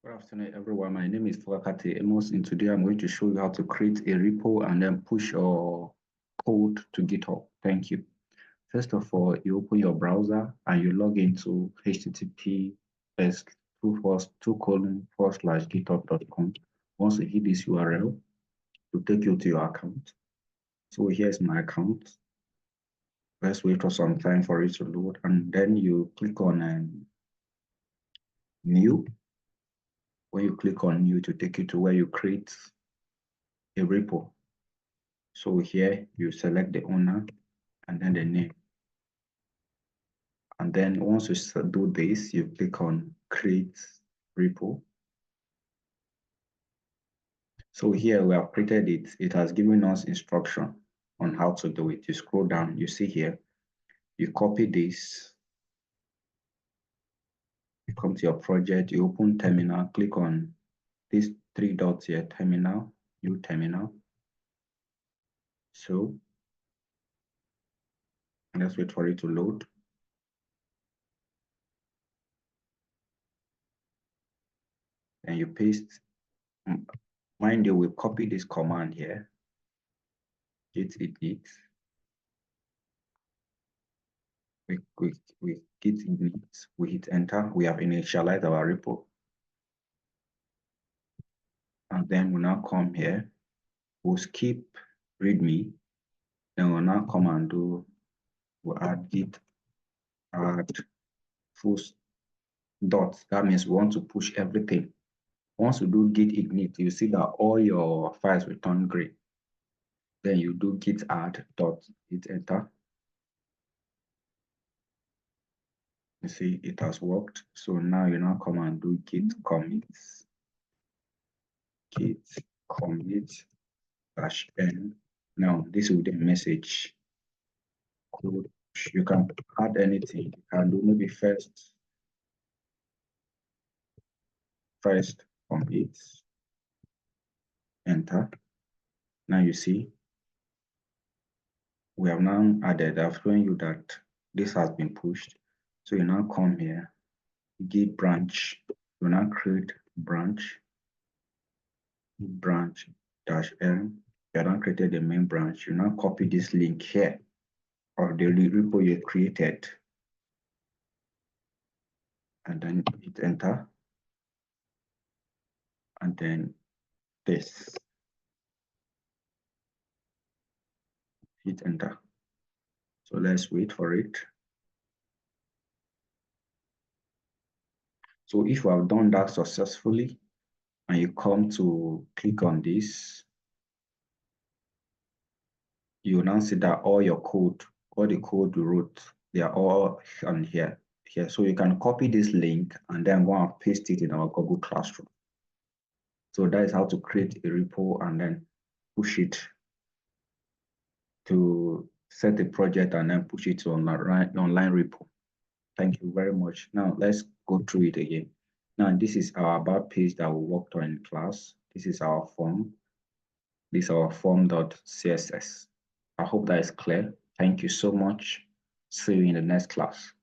Good afternoon, everyone. My name is Fakati Amos, and today I'm going to show you how to create a repo and then push your code to GitHub. Thank you. First of all, you open your browser and you log into https://github.com. Once you hit this URL, it will take you to your account. So here's my account. Let's wait for some time for it to load, and then you click on new. When you click on new, to take you to where you create a repo. So here you select the owner and then the name. And then once you do this, you click on create repo. So here we have created it. It has given us instruction on how to do it. You scroll down, you see here, you copy this, you come to your project, you open terminal, click on these three dots here, terminal, new terminal. So let's wait for it to load. And you paste. Mind you, we copy this command here, git init. We git init, we hit enter, we have initialized our repo. And then we now come here, we'll skip readme, then we'll now come and we'll add git add full dot. That means we want to push everything. Once you do git init, you see that all your files will turn green. Then you do git add dot, hit enter. You see it has worked. So now you now come and do git commit -n. Now this will be a message code. You can add anything. You can do maybe first commit, enter. Now you see we have now added. I've shown you that this has been pushed. So you now come here, git branch. You now create branch -n. You have now created the main branch. You now copy this link here of the repo you created, and then hit enter, and then this, hit enter. So let's wait for it. So if you have done that successfully and you come to click on this, you will now see that all your code, all the code you wrote, they are all on here. So you can copy this link and then go and paste it in our Google Classroom. So that is how to create a repo and then push it to set a project and then push it to online repo. Thank you very much. Now let's go through it again. Now this is our about page that we worked on in class. This is our form. This is our form.css. I hope that is clear. Thank you so much. See you in the next class.